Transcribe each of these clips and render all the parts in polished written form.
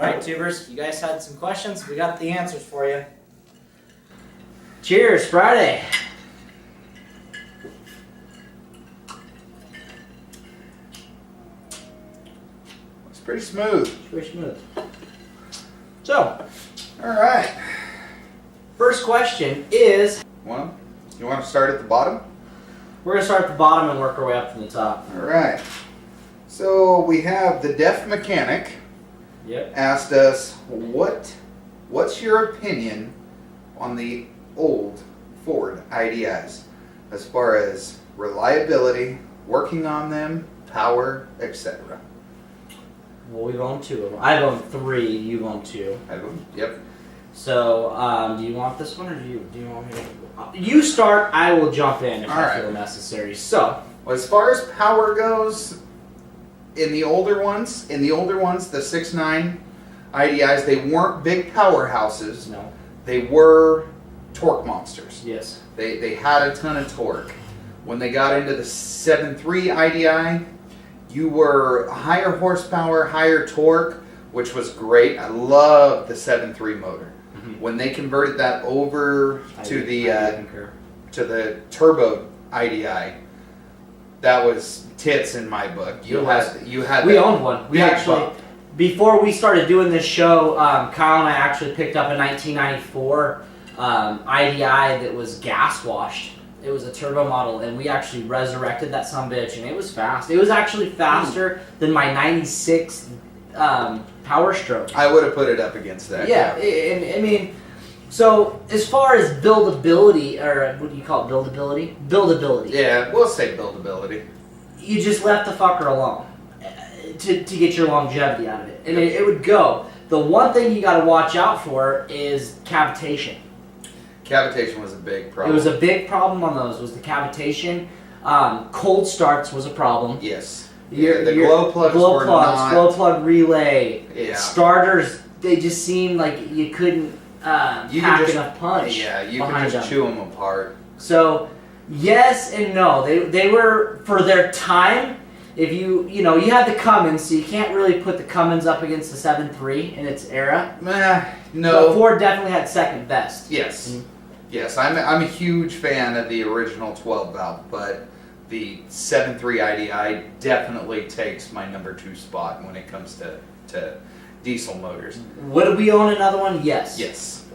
Alright, tubers, you guys had some questions. We got the answers for you. Cheers, Friday. It's pretty smooth. Pretty smooth. So, Alright. first question is... Well, you want to start at the bottom? We're going to start at the bottom and work our way up from the top. Alright. So we have the Deaf Mechanic Yep. asked us, what's your opinion on the old Ford IDIs as far as reliability, working on them, power, etc.? Well, we've owned two of them. I've owned three, you've owned two. Yep. So, do you want this one or do you want me to... You start, I will jump in if I feel necessary. So, well, as far as power goes, in the older ones, the 6.9 IDIs, they weren't big powerhouses. no. They were torque monsters. Yes. They had a ton of torque. When they got into the 7.3 IDI, you were higher horsepower, higher torque, which was great. I love the 7.3 motor. Mm-hmm. When they converted that over to the turbo IDI, that was tits in my book. You had. We owned one. We actually, before we started doing this show, Kyle and I actually picked up a 1994 IDI that was gas washed. It was a turbo model, and we actually resurrected that sumbitch, and it was fast. It was actually faster than my 96 Powerstroke. I would have put it up against that. Yeah, I mean, so as far as buildability, or what do you call it, buildability? Buildability. Yeah, we'll say buildability. You just left the fucker alone to get your longevity out of it. I mean, it would go. The one thing you got to watch out for is cavitation. Cavitation was a big problem. It was a big problem on those, was the cavitation. Cold starts was a problem. Yes. The glow plugs were not... glow plug relay. Yeah. Starters, they just seemed like you couldn't pack enough punch. Yeah, you could just chew them apart. So, yes and no. They were, for their time, if you had the Cummins, so you can't really put the Cummins up against the 7.3 in its era. No. But Ford definitely had second best. Yes. Mm-hmm. Yes, I'm a huge fan of the original 12 valve, but the 7.3 IDI definitely takes my number 2 spot when it comes to diesel motors. Would we own another one? Yes. Yes.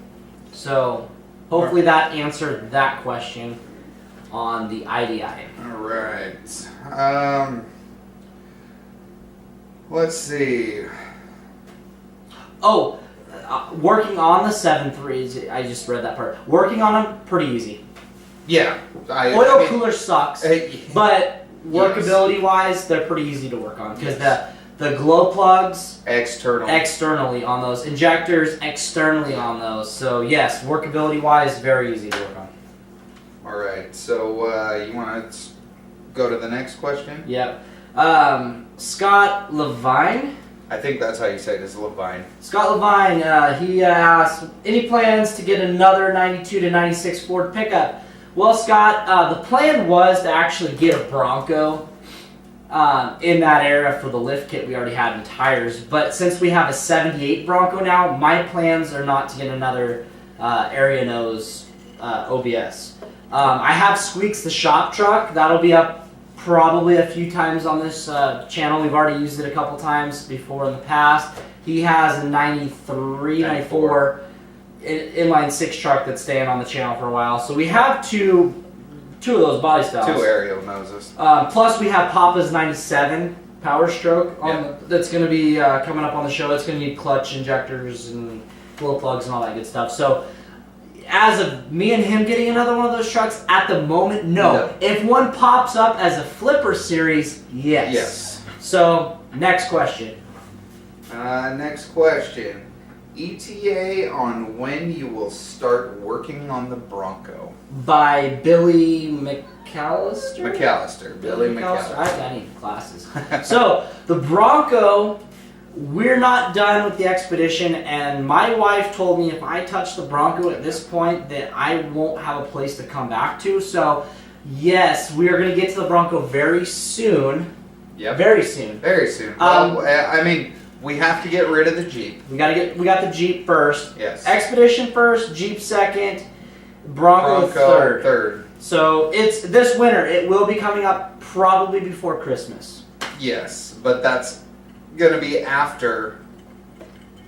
So, hopefully that answered that question on the IDI. Alright. Let's see. Oh, working on the 7.3s, I just read that part. Working on them, pretty easy. Yeah. Oil cooler sucks, but Yes. workability-wise, they're pretty easy to work on because the glow plugs externally on those, injectors externally on those. So yes, workability-wise, very easy to work on. All right. So you want to go to the next question? Yep. Scott Levine. I think that's how you say it, is Levine. Scott Levine, he asked, any plans to get another 92 to 96 Ford pickup? Well, Scott, the plan was to actually get a Bronco in that era for the lift kit we already had in tires. But since we have a 78 Bronco now, my plans are not to get another area nose OBS. I have Squeaks the shop truck. That'll be up probably a few times on this channel. We've already used it a couple times before in the past. He has a 93, 94 inline 6 truck that's staying on the channel for a while. So we have two of those body styles. 2 aerial noses. Plus we have Papa's 97 Powerstroke that's going to be coming up on the show. It's going to need clutch injectors and glow plugs and all that good stuff. So as of me and him getting another one of those trucks, at the moment, no. If one pops up as a flipper series, yes. Yes. So, next question. Next question. ETA on when you will start working on the Bronco. By Billy McAllister? Billy McAllister. I need glasses. So, the Bronco, we're not done with the Expedition, and my wife told me if I touch the Bronco at this point that I won't have a place to come back to. So, yes, we are going to get to the Bronco very soon. Yep. Very soon. Very soon. Well, I mean, we have to get rid of the Jeep. We got the Jeep first. Yes. Expedition first, Jeep second, Bronco third. So it's this winter. It will be coming up probably before Christmas. Yes, but that's going to be after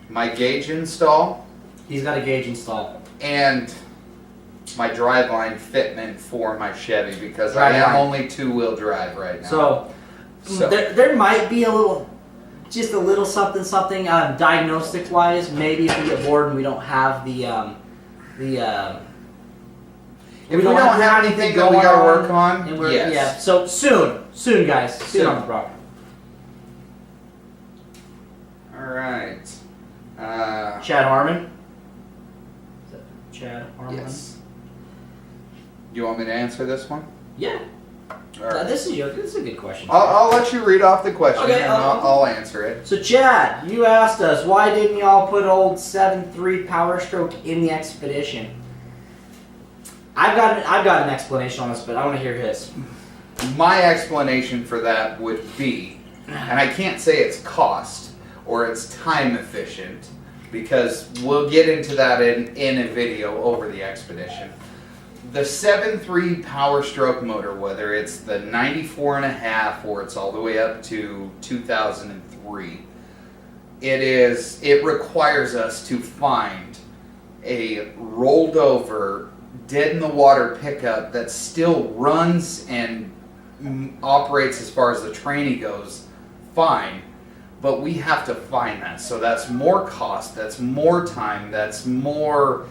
my gauge install. He's got a gauge install. And my driveline fitment for my Chevy, because I am only 2-wheel drive right now. So. There might be just a little something diagnostic wise. Maybe if we get bored and we don't have if we don't have anything that we going gotta work on, and yes. Yeah. So soon, guys, soon on the property. All right. Chad Harmon. Is that Chad Harmon? Yes. You want me to answer this one? Yeah. Right. This is a good question. I'll let you read off the question, okay, and I'll answer it. So Chad, you asked us, why didn't y'all put old 7.3 Powerstroke in the Expedition? I've got an explanation on this, but I want to hear his. My explanation for that would be, and I can't say it's cost or it's time efficient, because we'll get into that in a video over the Expedition. The 7.3 Powerstroke motor, whether it's the 94.5 or it's all the way up to 2003, it requires us to find a rolled over, dead in the water pickup that still runs and operates as far as the tranny goes fine, but we have to find that. So that's more cost, that's more time, that's more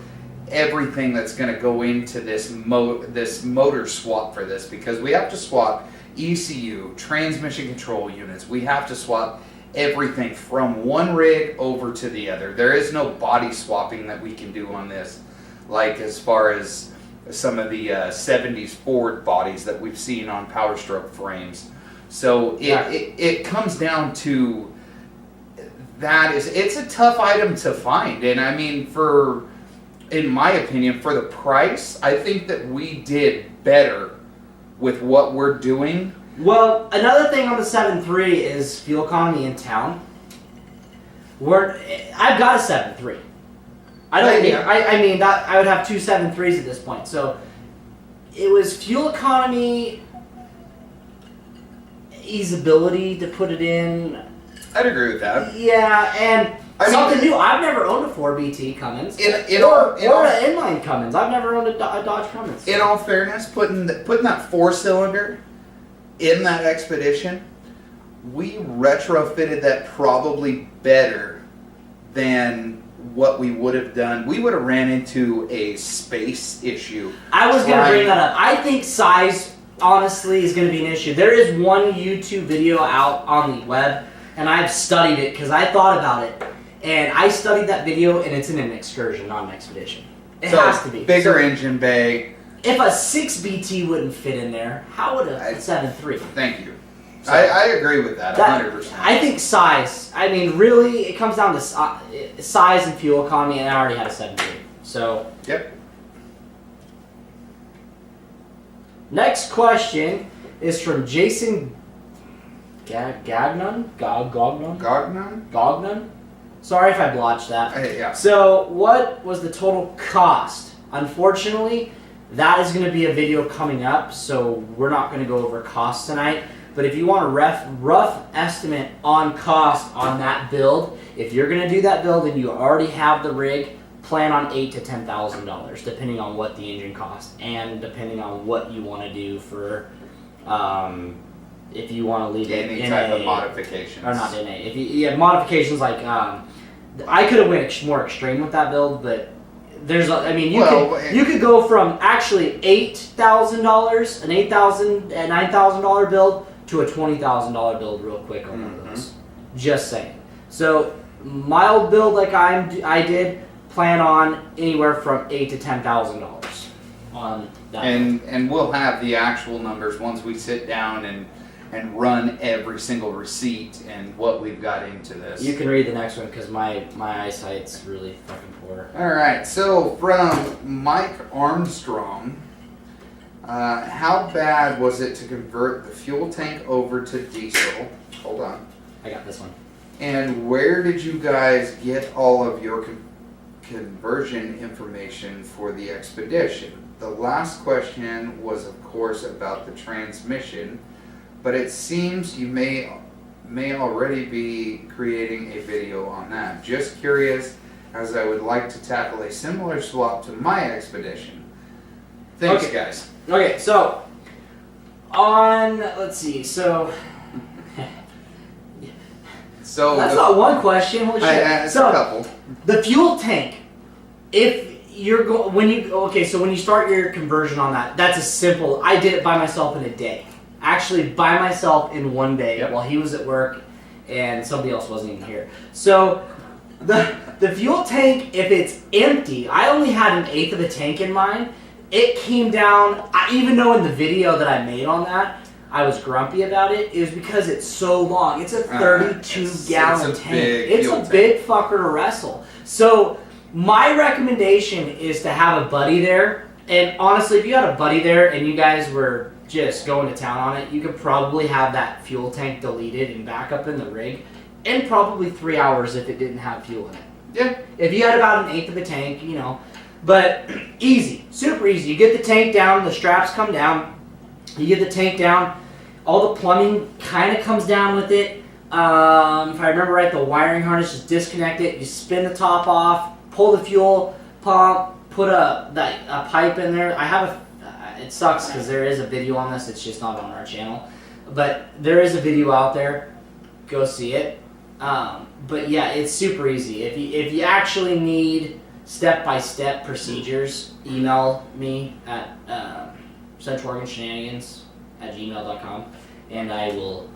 everything that's going to go into this motor swap for this, because we have to swap ECU, transmission control units. We have to swap everything from one rig over to the other. There is no body swapping that we can do on this, like as far as some of the 70s Ford bodies that we've seen on Powerstroke frames. So it comes down to that. It's a tough item to find, and I mean, in my opinion, for the price, I think that we did better with what we're doing. Well, another thing on the 7.3 is fuel economy in town. I've got a 7.3. I mean that I would have two 7.3s at this point. So it was fuel economy, easeability to put it in. I'd agree with that. Yeah, and something new. I've never owned a 4BT Cummins or an inline Cummins. I've never owned a Dodge Cummins. In all fairness, putting that 4-cylinder in that Expedition, we retrofitted that probably better than what we would have done. We would have ran into a space issue. I was going to bring that up. I think size, honestly, is going to be an issue. There is one YouTube video out on the web, and I've studied it because I thought about it. And I studied that video, and it's in an Excursion, not an Expedition. It has to be. Bigger engine bay. If a 6BT wouldn't fit in there, how would a 7.3? Thank you. So I agree with that 100%. I think size. I mean, really, it comes down to size and fuel economy, and I already had a 7.3. So. Yep. Next question is from Jason Gagnon? Gognon? Sorry if I blotched that. Yeah. So, what was the total cost? Unfortunately, that is going to be a video coming up, so we're not going to go over costs tonight. But if you want a rough estimate on cost on that build, if you're going to do that build and you already have the rig, plan on $8,000 to $10,000, depending on what the engine costs and depending on what you want to do for, if you want to leave it any in type of modifications. Or not in a. If you have modifications like, I could have went more extreme with that build, but there's, you could go from actually $8,000, an $9,000 build to a $20,000 build real quick on one of those. Just saying. So mild build like I did, plan on anywhere from $8,000 to $10,000 on that. And we'll have the actual numbers once we sit down and run every single receipt and what we've got into this. You can read the next one because my eyesight's really fucking poor. All right. So from Mike Armstrong. How bad was it to convert the fuel tank over to diesel? Hold on. I got this one. And where did you guys get all of your conversion information for the expedition? The last question was, of course, about the transmission, but it seems you may already be creating a video on that. Just curious, as I would like to tackle a similar swap to my expedition. Thanks, Okay. guys. Okay, so let's see, so So that's not one question. Holy shit. it's a couple. The fuel tank. If you're when you start your conversion on that, that's a simple. I did it by myself in a day. Actually, by myself in one day while he was at work, and somebody else wasn't even here. So the fuel tank, if it's empty, I only had an eighth of a tank in mine. It came down. Even though in the video that I made on that, I was grumpy about it. It was because it's so long. It's a 32-gallon tank. It's a big fucker to wrestle. So my recommendation is to have a buddy there. And honestly, if you had a buddy there and you guys were just going to town on it, you could probably have that fuel tank deleted and back up in the rig in probably 3 hours if it didn't have fuel in it. Yeah. If you had about an eighth of a tank, But easy, super easy. You get the tank down, the straps come down. You get the tank down, all the plumbing kind of comes down with it. If I remember right, the wiring harness, just disconnect it. You spin the top off, pull the fuel pump, put a pipe in there. I have it sucks because there is a video on this. It's just not on our channel, but there is a video out there. Go see it. But yeah, it's super easy. If you actually need step-by-step procedures, email me at centraloregon@gmail.com and I will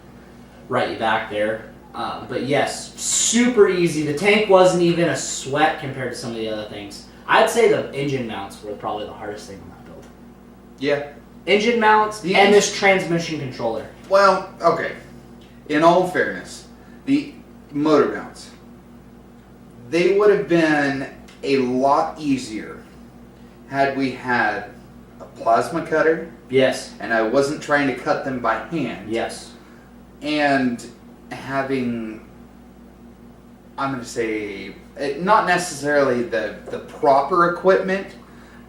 write you back there. But yes, super easy. The tank wasn't even a sweat compared to some of the other things. I'd say the engine mounts were probably the hardest thing on that build. Yeah. Engine mounts and this transmission controller. Well, okay. In all fairness, the motor mounts, they would have been a lot easier had we had a plasma cutter. Yes. And I wasn't trying to cut them by hand. Yes. And having, I'm going to say, not necessarily the proper equipment,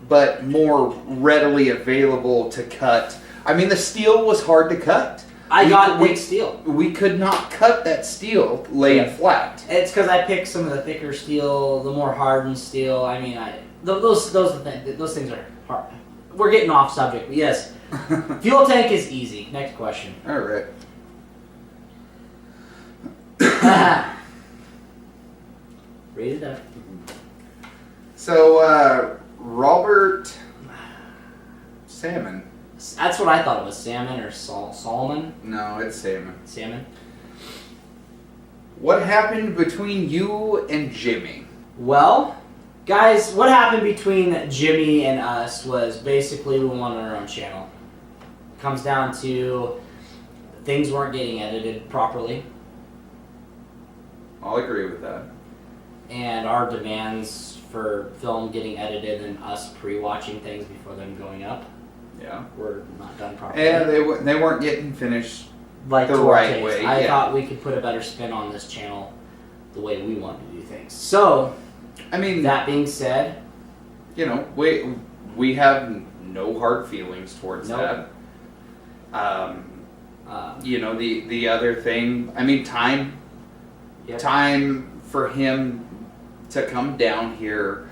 but more readily available to cut. I mean, the steel was hard to cut. I got big steel. We could not cut that steel laying flat. It's because I picked some of the thicker steel, the more hardened steel. I mean, those things are hard. We're getting off subject, but yes. Fuel tank is easy. Next question. All right. Read it up. So, Robert Salmon. That's what I thought it was. Salmon or Solomon? No, it's Salmon. Salmon. What happened between you and Jimmy? Well, guys, what happened between Jimmy and us was basically we wanted our own channel. It comes down to things weren't getting edited properly. I'll agree with that. And our demands for film getting edited and us pre-watching things before them going up. Yeah. Were not done properly. Yeah, they weren't getting finished like the right way. I thought we could put a better spin on this channel the way we wanted to do things. So, I mean, that being said, we have no hard feelings towards that. The other thing, I mean, time for him to come down here,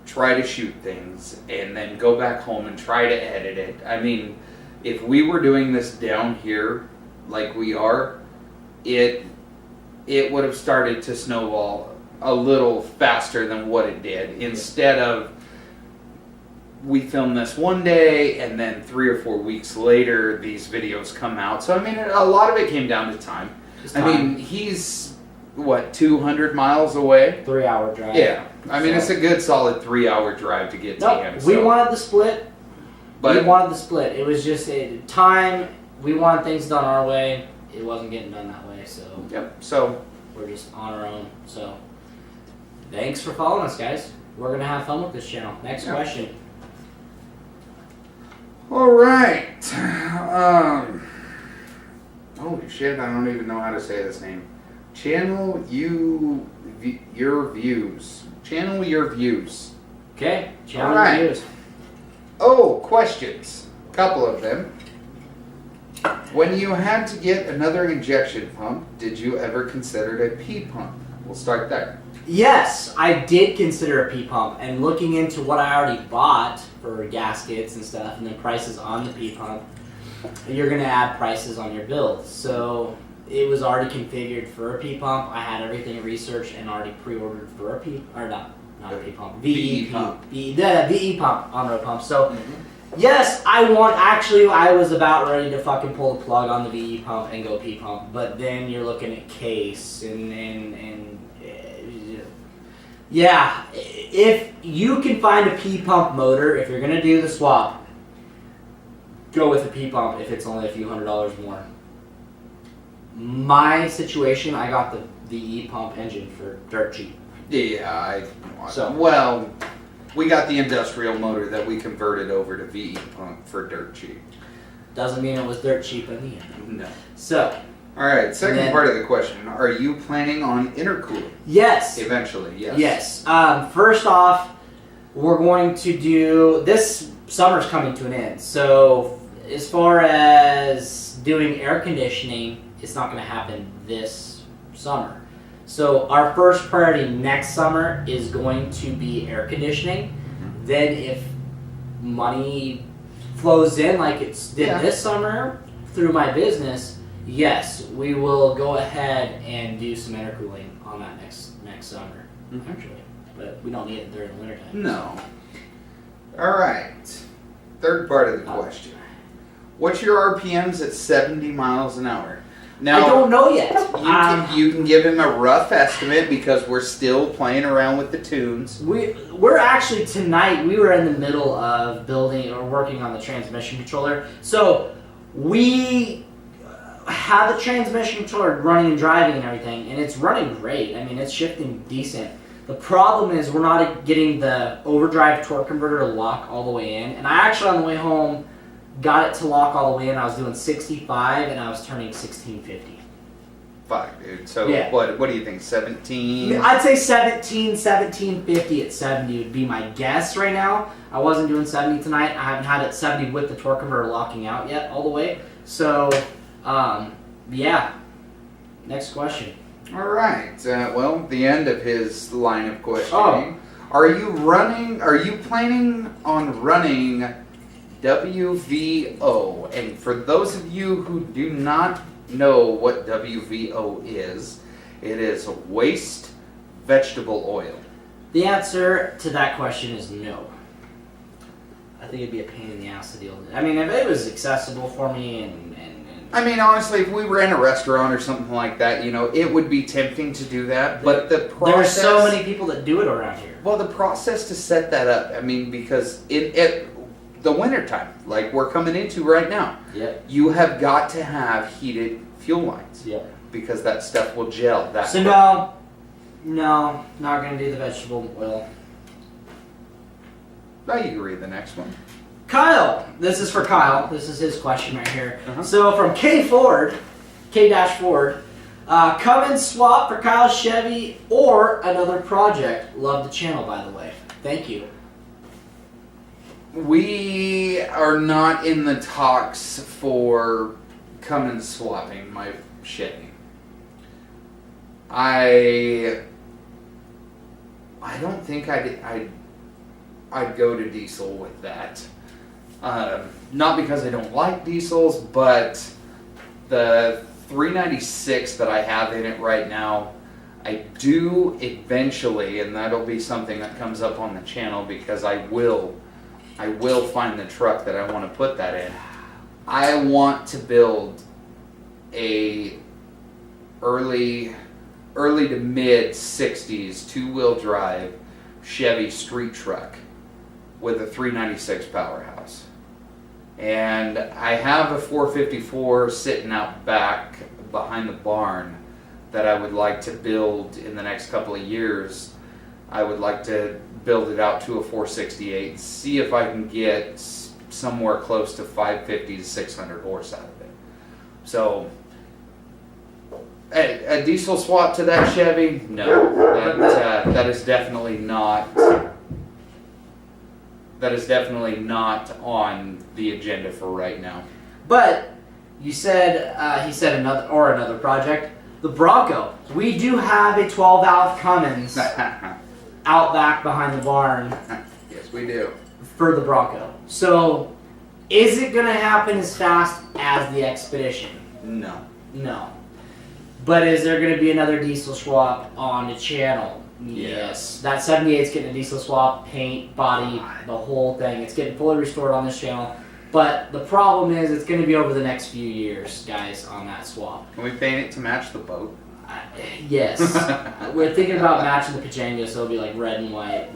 try to shoot things, and then go back home and try to edit it. I mean, if we were doing this down here like we are, it would have started to snowball a little faster than what it did. Instead of we film this one day and then 3 or 4 weeks later these videos come out. So I mean, a lot of it came down to time. I mean, he's 200 miles away? 3-hour drive. Yeah. I mean, it's a good solid 3-hour drive to get to him. We wanted the split. It was just time. We wanted things done our way. It wasn't getting done that way, so. Yep. So we're just on our own. So thanks for following us, guys. We're gonna have fun with this channel. Next question. All right. Holy shit! I don't even know how to say this name. Channel your views. Channel your views. Okay, channel All right. your views. Oh, questions. Couple of them. When you had to get another injection pump, did you ever consider a P pump? We'll start there. Yes, I did consider a P pump, and looking into what I already bought for gaskets and stuff, and then prices on the P pump, you're going to add prices on your build. So it was already configured for a P pump. I had everything researched and already pre-ordered for a P, or not a P pump, VE pump, the VE pump, on-road pump. So yes, I was about ready to fucking pull the plug on the VE pump and go P pump, but then you're looking at case and yeah, if you can find a P pump motor, if you're gonna do the swap, go with a P pump if it's only a few $100s more. My situation, I got the VE pump engine for dirt cheap. Yeah, So- well, we got the industrial motor that we converted over to VE pump for dirt cheap. Doesn't mean it was dirt cheap in the end. No. So, All right, second then- part of the question. Are you planning on intercooling? yes. Eventually, yes. Yes. First off, we're going to do, this summer's coming to an end. So as far as doing air conditioning, it's not going to happen this summer. So our first priority next summer is going to be air conditioning. Then if money flows in like it's did this summer through my business, yes, we will go ahead and do some intercooling on that next summer, actually. But we don't need it during the wintertime. No. All right. Third part of the question. What's your RPMs at 70 miles an hour? Now, I don't know yet. you can give him a rough estimate because we're still playing around with the tunes. We're actually tonight. We were in the middle of building or working on the transmission controller. So we have the transmission controller running and driving and everything, and it's running great. I mean, it's shifting decent. The problem is we're not getting the overdrive torque converter to lock all the way in. And I actually, on the way home, got it to lock all the way in. I was doing 65 and I was turning 1650. Fuck, dude. So Yeah. what do you think? 17? I'd say 1750 at 70 would be my guess right now. I wasn't doing 70 tonight. I haven't had it 70 with the torque converter locking out yet all the way. So, yeah. Next question. All right. Well, the end of his line of questioning. Are you planning on running WVO? And for those of you who do not know what WVO is, it is waste vegetable oil. The answer to that question is no. I think it'd be a pain in the ass to deal with. I mean, if it was accessible for me and I mean, honestly, if we were in a restaurant or something like that, it would be tempting to do that. But the process... There are so many people that do it around here. Well, the process to set that up, I mean, because it the wintertime, like we're coming into right now, you have got to have heated fuel lines. Because that stuff will gel. So no, not going to do the vegetable oil. Now you can read the next one. Kyle, this is for Kyle. This is his question right here. So from K-Ford, come and swap for Kyle's Chevy or another project. Love the channel, by the way. Thank you. We are not in the talks for come and swapping my Chevy. I don't think I'd go to diesel with that. Not because I don't like diesels, but the 396 that I have in it right now, I do eventually, and that'll be something that comes up on the channel because I will find the truck that I want to put that in. I want to build a early to mid 60s two-wheel drive Chevy street truck with a 396 powerhouse. And I have a 454 sitting out back behind the barn that I would like to build in the next couple of years. I would like to build it out to a 468, see if I can get somewhere close to 550 to 600 horse out of it. So A diesel swap to that Chevy? No, that is definitely not. That is definitely not on the agenda for right now. But you said he said another project. The Bronco. We do have a 12-valve Cummins out back behind the barn. Yes, we do. For the Bronco. So, is it going to happen as fast as the Expedition? No. No. But is there going to be another diesel swap on the channel? Yes. That 78's getting a diesel swap, paint, body, the whole thing. It's getting fully restored on this channel. But the problem is it's going to be over the next few years, guys, on that swap. Can we paint it to match the boat? Yes. We're thinking about matching the Pajanga, so it'll be like red and white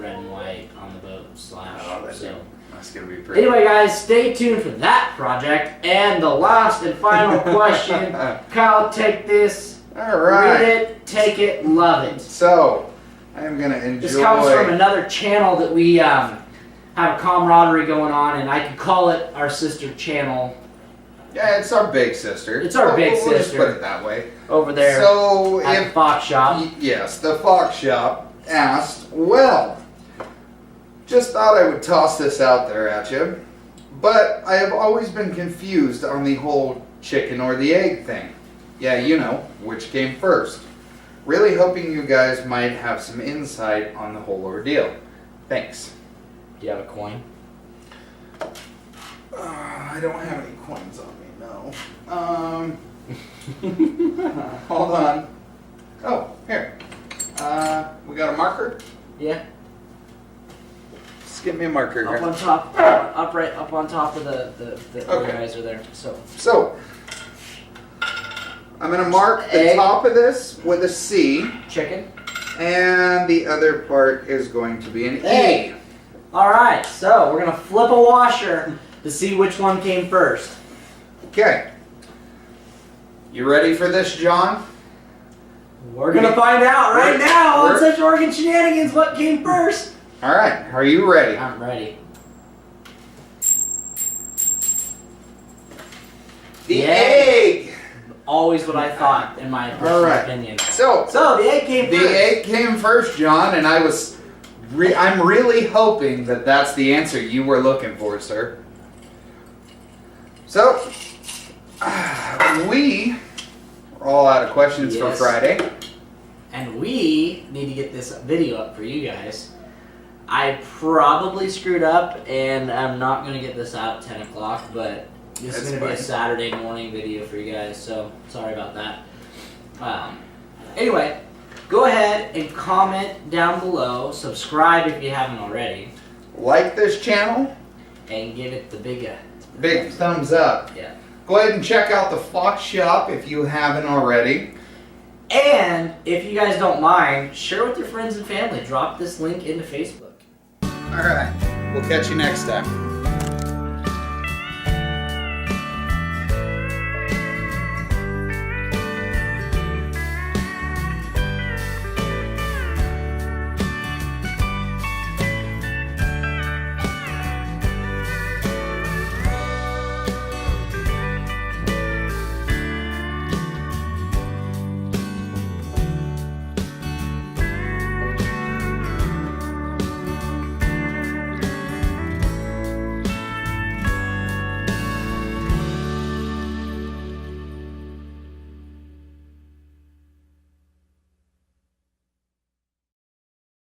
on the boat slash. Oh, so. That's going to be pretty. Anyway, guys, stay tuned for that project. And the last and final question. Kyle, take this. All right. Read it, take it, love it. So, I'm going to enjoy. This comes from another channel that we have a camaraderie going on, and I could call it our sister channel. Yeah, it's our big sister. It's our big We'll just sister. put it that way. Over there So at the Fox Shop. Yes, the Fox Shop asked, well, just thought I would toss this out there at you, but I have always been confused on the whole chicken or the egg thing. Yeah, you know, which came first. Really hoping you guys might have some insight on the whole ordeal. Thanks. Do you have a coin? I don't have any coins on me, no. Hold on. Oh, here. We got a marker? Yeah. Just give me a marker Up here. on top, up on top of the Okay. organizer there. So, I'm going to mark the Egg. top of this with a C, Chicken. and the other part is going to be an Egg. E. Alright, so we're going to flip a washer to see which one came first. Okay. You ready for this, John? We're going to find out right now on we're- Such Oregon Shenanigans what came first. All right. Are you ready? I'm ready. The Yeah. egg. Always what I thought, in my personal Alright. opinion. So, So, the egg came the first. egg came first, John, and I'm really hoping that that's the answer you were looking for, sir. So, we are all out of questions for Yes. Friday. And we need to get this video up for you guys. I probably screwed up, and I'm not going to get this out at 10 o'clock, but this That's is going to be a fine. Saturday morning video for you guys, so sorry about that. Anyway, go ahead and comment down below, subscribe if you haven't already, Like this channel, and give it the big thumbs up. Yeah. Go ahead and check out the Fox Shop if you haven't already. And if you guys don't mind, share with your friends and family. Drop this link into Facebook. All right, we'll catch you next time.